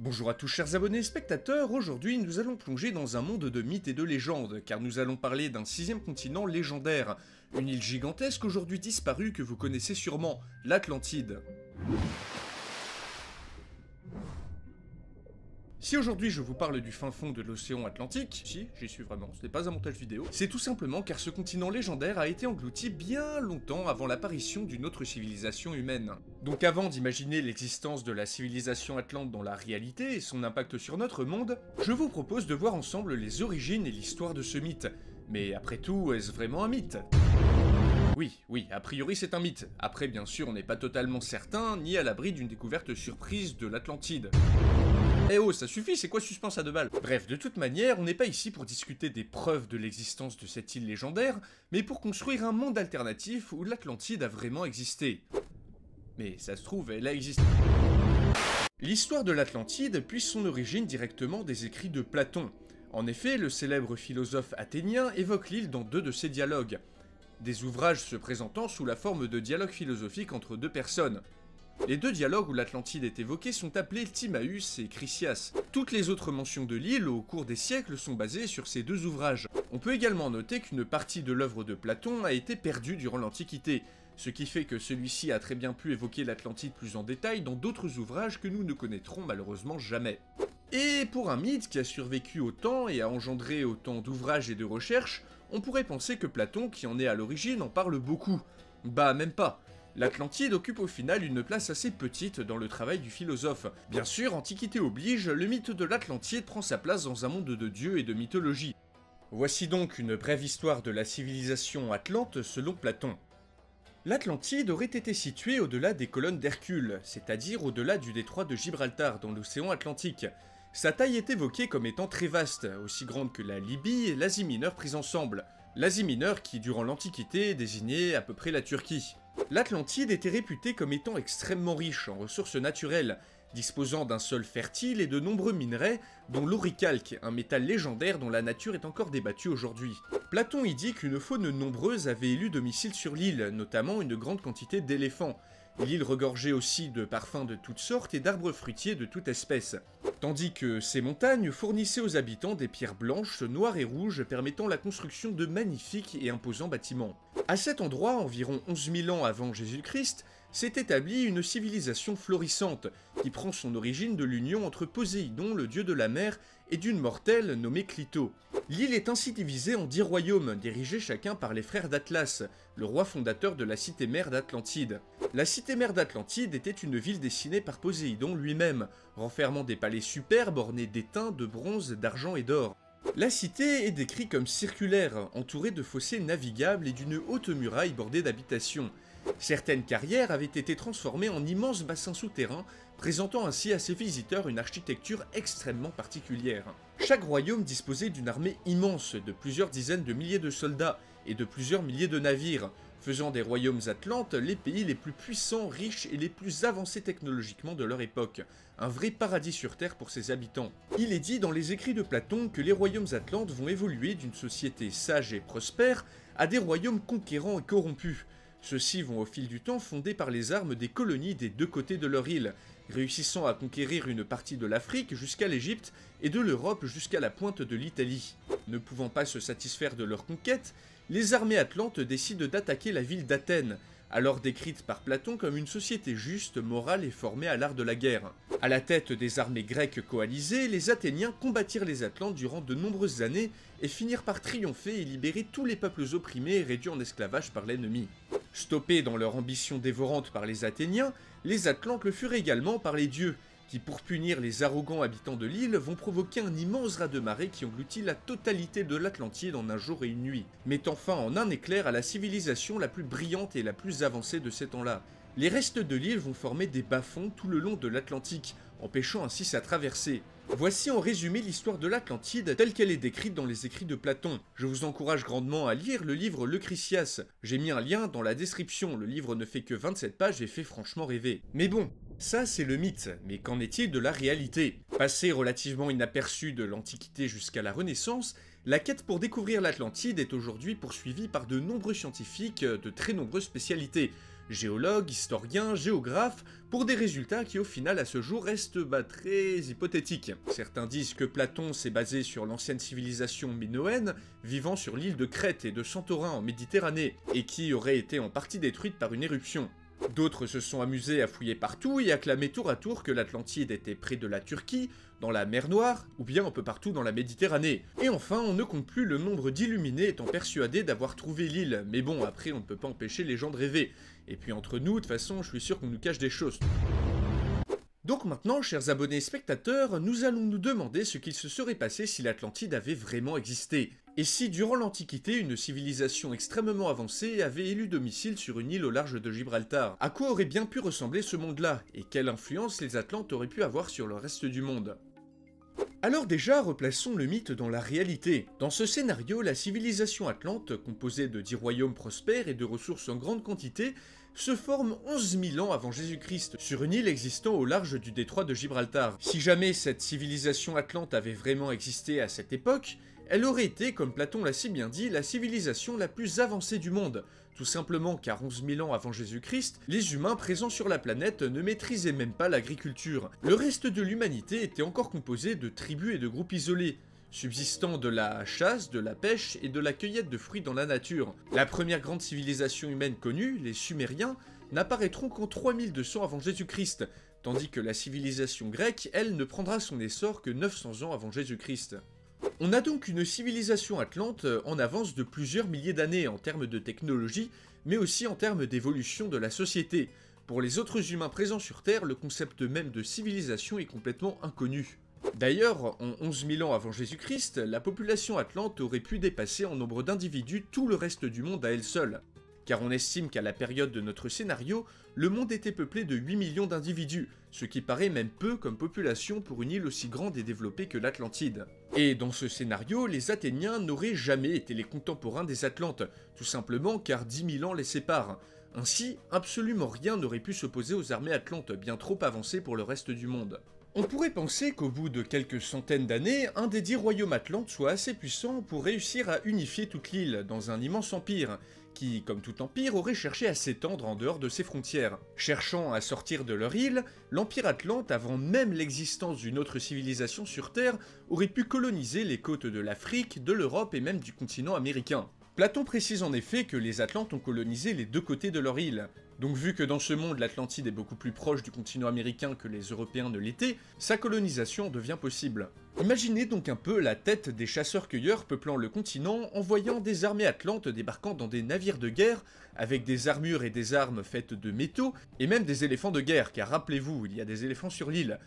Bonjour à tous chers abonnés et spectateurs, aujourd'hui nous allons plonger dans un monde de mythes et de légendes, car nous allons parler d'un sixième continent légendaire, une île gigantesque aujourd'hui disparue que vous connaissez sûrement, l'Atlantide. Si aujourd'hui je vous parle du fin fond de l'océan Atlantique, si, j'y suis vraiment, ce n'est pas un montage vidéo, c'est tout simplement car ce continent légendaire a été englouti bien longtemps avant l'apparition d'une autre civilisation humaine. Donc avant d'imaginer l'existence de la civilisation atlante dans la réalité et son impact sur notre monde, je vous propose de voir ensemble les origines et l'histoire de ce mythe. Mais après tout, est-ce vraiment un mythe ? Oui, a priori c'est un mythe. Après bien sûr on n'est pas totalement certain, ni à l'abri d'une découverte surprise de l'Atlantide. Eh oh, ça suffit, c'est quoi suspense à deux balles? Bref, de toute manière, on n'est pas ici pour discuter des preuves de l'existence de cette île légendaire, mais pour construire un monde alternatif où l'Atlantide a vraiment existé. Mais ça se trouve, elle a existé. L'histoire de l'Atlantide puise son origine directement des écrits de Platon. En effet, le célèbre philosophe athénien évoque l'île dans deux de ses dialogues. Des ouvrages se présentant sous la forme de dialogues philosophiques entre deux personnes. Les deux dialogues où l'Atlantide est évoquée sont appelés Timaeus et Chrysias. Toutes les autres mentions de l'île au cours des siècles sont basées sur ces deux ouvrages. On peut également noter qu'une partie de l'œuvre de Platon a été perdue durant l'Antiquité, ce qui fait que celui-ci a très bien pu évoquer l'Atlantide plus en détail dans d'autres ouvrages que nous ne connaîtrons malheureusement jamais. Et pour un mythe qui a survécu autant et a engendré autant d'ouvrages et de recherches, on pourrait penser que Platon, qui en est à l'origine, en parle beaucoup. Bah même pas. L'Atlantide occupe au final une place assez petite dans le travail du philosophe. Bien sûr, Antiquité oblige, le mythe de l'Atlantide prend sa place dans un monde de dieux et de mythologie. Voici donc une brève histoire de la civilisation atlante selon Platon. L'Atlantide aurait été située au-delà des colonnes d'Hercule, c'est-à-dire au-delà du détroit de Gibraltar dans l'océan Atlantique. Sa taille est évoquée comme étant très vaste, aussi grande que la Libye et l'Asie mineure prises ensemble. L'Asie mineure qui, durant l'Antiquité, désignait à peu près la Turquie. L'Atlantide était réputée comme étant extrêmement riche en ressources naturelles, disposant d'un sol fertile et de nombreux minerais, dont l'auricalque, un métal légendaire dont la nature est encore débattue aujourd'hui. Platon y dit qu'une faune nombreuse avait élu domicile sur l'île, notamment une grande quantité d'éléphants. L'île regorgeait aussi de parfums de toutes sortes et d'arbres fruitiers de toute espèce. Tandis que ces montagnes fournissaient aux habitants des pierres blanches, noires et rouges permettant la construction de magnifiques et imposants bâtiments. À cet endroit, environ 11 000 ans avant Jésus-Christ, s'est établie une civilisation florissante, qui prend son origine de l'union entre Poséidon, le dieu de la mer, et d'une mortelle nommée Clito. L'île est ainsi divisée en 10 royaumes, dirigés chacun par les frères d'Atlas, le roi fondateur de la cité-mère d'Atlantide. La cité-mère d'Atlantide était une ville dessinée par Poséidon lui-même, renfermant des palais superbes ornés d'étain, de bronze, d'argent et d'or. La cité est décrite comme circulaire, entourée de fossés navigables et d'une haute muraille bordée d'habitations. Certaines carrières avaient été transformées en immenses bassins souterrains, présentant ainsi à ses visiteurs une architecture extrêmement particulière. Chaque royaume disposait d'une armée immense, de plusieurs dizaines de milliers de soldats, et de plusieurs milliers de navires, faisant des royaumes atlantes les pays les plus puissants, riches et les plus avancés technologiquement de leur époque. Un vrai paradis sur Terre pour ses habitants. Il est dit dans les écrits de Platon que les royaumes atlantes vont évoluer d'une société sage et prospère à des royaumes conquérants et corrompus. Ceux-ci vont au fil du temps fonder par les armes des colonies des deux côtés de leur île, réussissant à conquérir une partie de l'Afrique jusqu'à l'Égypte et de l'Europe jusqu'à la pointe de l'Italie. Ne pouvant pas se satisfaire de leur conquête, les armées atlantes décident d'attaquer la ville d'Athènes, alors décrite par Platon comme une société juste, morale et formée à l'art de la guerre. À la tête des armées grecques coalisées, les Athéniens combattirent les Atlantes durant de nombreuses années et finirent par triompher et libérer tous les peuples opprimés et réduits en esclavage par l'ennemi. Stoppés dans leur ambition dévorante par les Athéniens, les Atlantes le furent également par les dieux, qui pour punir les arrogants habitants de l'île vont provoquer un immense raz-de-marée qui engloutit la totalité de l'Atlantide en un jour et une nuit, mettant fin en un éclair à la civilisation la plus brillante et la plus avancée de ces temps-là. Les restes de l'île vont former des bas-fonds tout le long de l'Atlantique, empêchant ainsi sa traversée. Voici en résumé l'histoire de l'Atlantide telle qu'elle est décrite dans les écrits de Platon. Je vous encourage grandement à lire le livre Le Chrysias. J'ai mis un lien dans la description, le livre ne fait que 27 pages et fait franchement rêver. Mais bon, ça c'est le mythe, mais qu'en est-il de la réalité? Passé relativement inaperçu de l'Antiquité jusqu'à la Renaissance, la quête pour découvrir l'Atlantide est aujourd'hui poursuivie par de nombreux scientifiques de très nombreuses spécialités, géologues, historiens, géographes, pour des résultats qui au final à ce jour restent très hypothétiques. Certains disent que Platon s'est basé sur l'ancienne civilisation minoenne, vivant sur l'île de Crète et de Santorin en Méditerranée, et qui aurait été en partie détruite par une éruption. D'autres se sont amusés à fouiller partout et acclamer tour à tour que l'Atlantide était près de la Turquie, dans la mer Noire, ou bien un peu partout dans la Méditerranée. Et enfin, on ne compte plus le nombre d'illuminés étant persuadés d'avoir trouvé l'île, mais bon, après on ne peut pas empêcher les gens de rêver. Et puis entre nous, de toute façon, je suis sûr qu'on nous cache des choses. Donc maintenant, chers abonnés et spectateurs, nous allons nous demander ce qu'il se serait passé si l'Atlantide avait vraiment existé. Et si, durant l'Antiquité, une civilisation extrêmement avancée avait élu domicile sur une île au large de Gibraltar? À quoi aurait bien pu ressembler ce monde-là? Et quelle influence les Atlantes auraient pu avoir sur le reste du monde? Alors déjà, replaçons le mythe dans la réalité. Dans ce scénario, la civilisation atlante, composée de 10 royaumes prospères et de ressources en grande quantité, se forme 11 000 ans avant Jésus-Christ, sur une île existant au large du détroit de Gibraltar. Si jamais cette civilisation atlante avait vraiment existé à cette époque, elle aurait été, comme Platon l'a si bien dit, la civilisation la plus avancée du monde. Tout simplement car 11 000 ans avant Jésus-Christ, les humains présents sur la planète ne maîtrisaient même pas l'agriculture. Le reste de l'humanité était encore composé de tribus et de groupes isolés, subsistant de la chasse, de la pêche et de la cueillette de fruits dans la nature. La première grande civilisation humaine connue, les Sumériens, n'apparaîtront qu'en 3200 avant Jésus-Christ, tandis que la civilisation grecque, elle, ne prendra son essor que 900 ans avant Jésus-Christ. On a donc une civilisation atlante en avance de plusieurs milliers d'années en termes de technologie, mais aussi en termes d'évolution de la société. Pour les autres humains présents sur Terre, le concept même de civilisation est complètement inconnu. D'ailleurs, en 11 000 ans avant Jésus-Christ, la population atlante aurait pu dépasser en nombre d'individus tout le reste du monde à elle seule. Car on estime qu'à la période de notre scénario, le monde était peuplé de 8 millions d'individus, ce qui paraît même peu comme population pour une île aussi grande et développée que l'Atlantide. Et dans ce scénario, les Athéniens n'auraient jamais été les contemporains des Atlantes, tout simplement car 10 000 ans les séparent. Ainsi, absolument rien n'aurait pu s'opposer aux armées atlantes bien trop avancées pour le reste du monde. On pourrait penser qu'au bout de quelques centaines d'années, un des 10 royaumes atlantes soit assez puissant pour réussir à unifier toute l'île dans un immense empire, qui, comme tout empire, aurait cherché à s'étendre en dehors de ses frontières. Cherchant à sortir de leur île, l'Empire atlante, avant même l'existence d'une autre civilisation sur Terre, aurait pu coloniser les côtes de l'Afrique, de l'Europe et même du continent américain. Platon précise en effet que les Atlantes ont colonisé les deux côtés de leur île. Donc vu que dans ce monde l'Atlantide est beaucoup plus proche du continent américain que les Européens ne l'étaient, sa colonisation devient possible. Imaginez donc un peu la tête des chasseurs-cueilleurs peuplant le continent en voyant des armées atlantes débarquant dans des navires de guerre, avec des armures et des armes faites de métaux, et même des éléphants de guerre, car rappelez-vous, il y a des éléphants sur l'île.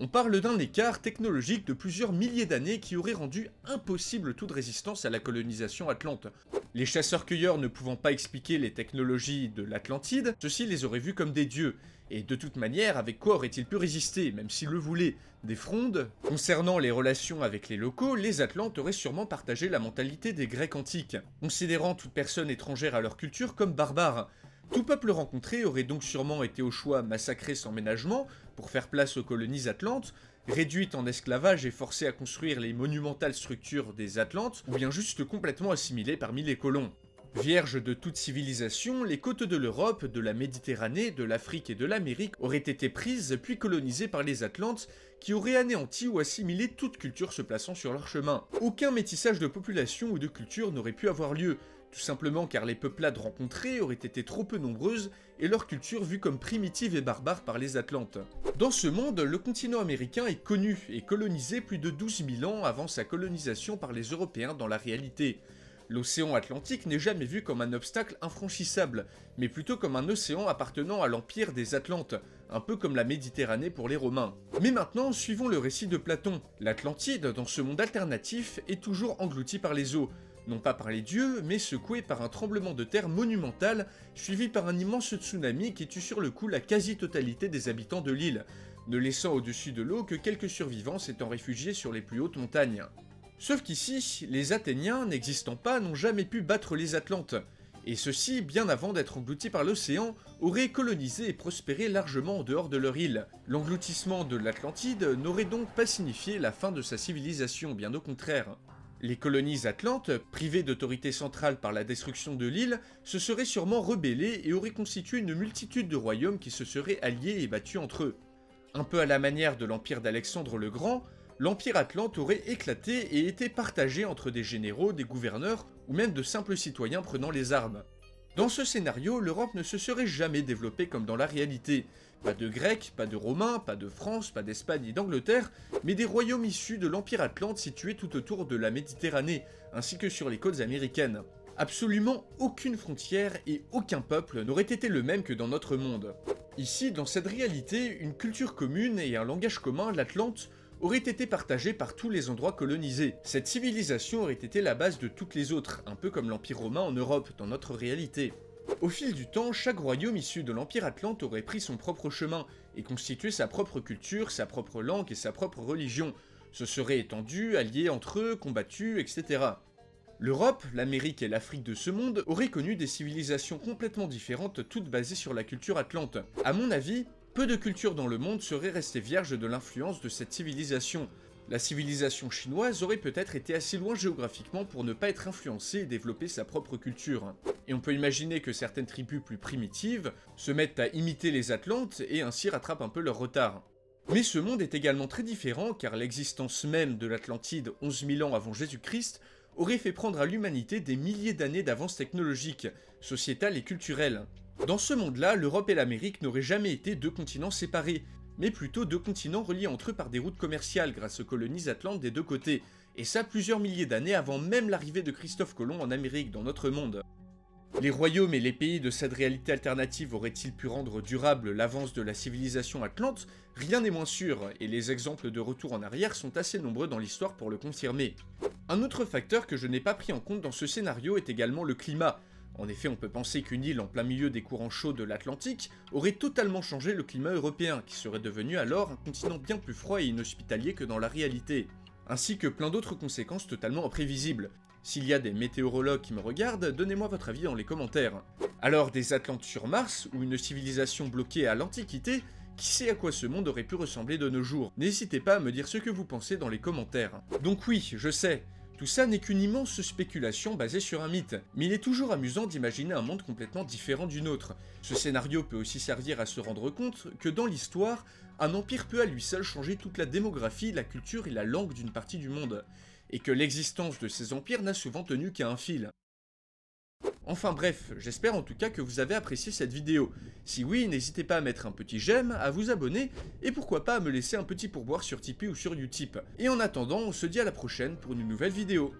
On parle d'un écart technologique de plusieurs milliers d'années qui aurait rendu impossible toute résistance à la colonisation atlante. Les chasseurs-cueilleurs ne pouvant pas expliquer les technologies de l'Atlantide, ceux-ci les auraient vus comme des dieux. Et de toute manière, avec quoi auraient-ils pu résister, même s'ils le voulaient? Des frondes? Concernant les relations avec les locaux, les Atlantes auraient sûrement partagé la mentalité des Grecs antiques, considérant toute personne étrangère à leur culture comme barbare. Tout peuple rencontré aurait donc sûrement été au choix massacré sans ménagement pour faire place aux colonies atlantes, réduites en esclavage et forcées à construire les monumentales structures des Atlantes, ou bien juste complètement assimilées parmi les colons. Vierges de toute civilisation, les côtes de l'Europe, de la Méditerranée, de l'Afrique et de l'Amérique auraient été prises puis colonisées par les Atlantes, qui auraient anéanti ou assimilé toute culture se plaçant sur leur chemin. Aucun métissage de population ou de culture n'aurait pu avoir lieu, tout simplement car les peuplades rencontrées auraient été trop peu nombreuses et leur culture vue comme primitive et barbare par les Atlantes. Dans ce monde, le continent américain est connu et colonisé plus de 12 000 ans avant sa colonisation par les Européens dans la réalité. L'océan Atlantique n'est jamais vu comme un obstacle infranchissable, mais plutôt comme un océan appartenant à l'empire des Atlantes, un peu comme la Méditerranée pour les Romains. Mais maintenant, suivons le récit de Platon. L'Atlantide, dans ce monde alternatif, est toujours engloutie par les eaux. Non pas par les dieux, mais secouée par un tremblement de terre monumental, suivi par un immense tsunami qui tue sur le coup la quasi-totalité des habitants de l'île, ne laissant au-dessus de l'eau que quelques survivants s'étant réfugiés sur les plus hautes montagnes. Sauf qu'ici, les Athéniens, n'existant pas, n'ont jamais pu battre les Atlantes, et ceux-ci, bien avant d'être engloutis par l'océan, auraient colonisé et prospéré largement en dehors de leur île. L'engloutissement de l'Atlantide n'aurait donc pas signifié la fin de sa civilisation, bien au contraire. Les colonies atlantes, privées d'autorité centrale par la destruction de l'île, se seraient sûrement rebellées et auraient constitué une multitude de royaumes qui se seraient alliés et battus entre eux. Un peu à la manière de l'empire d'Alexandre le Grand, l'empire atlante aurait éclaté et été partagé entre des généraux, des gouverneurs ou même de simples citoyens prenant les armes. Dans ce scénario, l'Europe ne se serait jamais développée comme dans la réalité. Pas de Grecs, pas de Romains, pas de France, pas d'Espagne ni d'Angleterre, mais des royaumes issus de l'Empire Atlante situés tout autour de la Méditerranée, ainsi que sur les côtes américaines. Absolument aucune frontière et aucun peuple n'aurait été le même que dans notre monde. Ici, dans cette réalité, une culture commune et un langage commun, l'Atlante, auraient été partagés par tous les endroits colonisés. Cette civilisation aurait été la base de toutes les autres, un peu comme l'Empire romain en Europe, dans notre réalité. Au fil du temps, chaque royaume issu de l'Empire Atlante aurait pris son propre chemin, et constitué sa propre culture, sa propre langue et sa propre religion, se seraient étendus, alliés entre eux, combattus, etc. L'Europe, l'Amérique et l'Afrique de ce monde auraient connu des civilisations complètement différentes, toutes basées sur la culture atlante. À mon avis, peu de cultures dans le monde seraient restées vierges de l'influence de cette civilisation. La civilisation chinoise aurait peut-être été assez loin géographiquement pour ne pas être influencée et développer sa propre culture. Et on peut imaginer que certaines tribus plus primitives se mettent à imiter les Atlantes et ainsi rattrapent un peu leur retard. Mais ce monde est également très différent car l'existence même de l'Atlantide 11 000 ans avant Jésus-Christ aurait fait prendre à l'humanité des milliers d'années d'avance technologique, sociétale et culturelle. Dans ce monde-là, l'Europe et l'Amérique n'auraient jamais été deux continents séparés, mais plutôt deux continents reliés entre eux par des routes commerciales grâce aux colonies atlantes des deux côtés, et ça plusieurs milliers d'années avant même l'arrivée de Christophe Colomb en Amérique, dans notre monde. Les royaumes et les pays de cette réalité alternative auraient-ils pu rendre durable l'avance de la civilisation atlante? Rien n'est moins sûr, et les exemples de retour en arrière sont assez nombreux dans l'histoire pour le confirmer. Un autre facteur que je n'ai pas pris en compte dans ce scénario est également le climat. En effet, on peut penser qu'une île en plein milieu des courants chauds de l'Atlantique aurait totalement changé le climat européen, qui serait devenu alors un continent bien plus froid et inhospitalier que dans la réalité, ainsi que plein d'autres conséquences totalement imprévisibles. S'il y a des météorologues qui me regardent, donnez-moi votre avis dans les commentaires. Alors, des Atlantes sur Mars, ou une civilisation bloquée à l'Antiquité, qui sait à quoi ce monde aurait pu ressembler de nos jours? N'hésitez pas à me dire ce que vous pensez dans les commentaires. Donc oui, je sais, tout ça n'est qu'une immense spéculation basée sur un mythe, mais il est toujours amusant d'imaginer un monde complètement différent du nôtre. Ce scénario peut aussi servir à se rendre compte que dans l'histoire, un empire peut à lui seul changer toute la démographie, la culture et la langue d'une partie du monde, et que l'existence de ces empires n'a souvent tenu qu'à un fil. Enfin bref, j'espère en tout cas que vous avez apprécié cette vidéo. Si oui, n'hésitez pas à mettre un petit j'aime, à vous abonner, et pourquoi pas à me laisser un petit pourboire sur Tipeee ou sur Utip. Et en attendant, on se dit à la prochaine pour une nouvelle vidéo.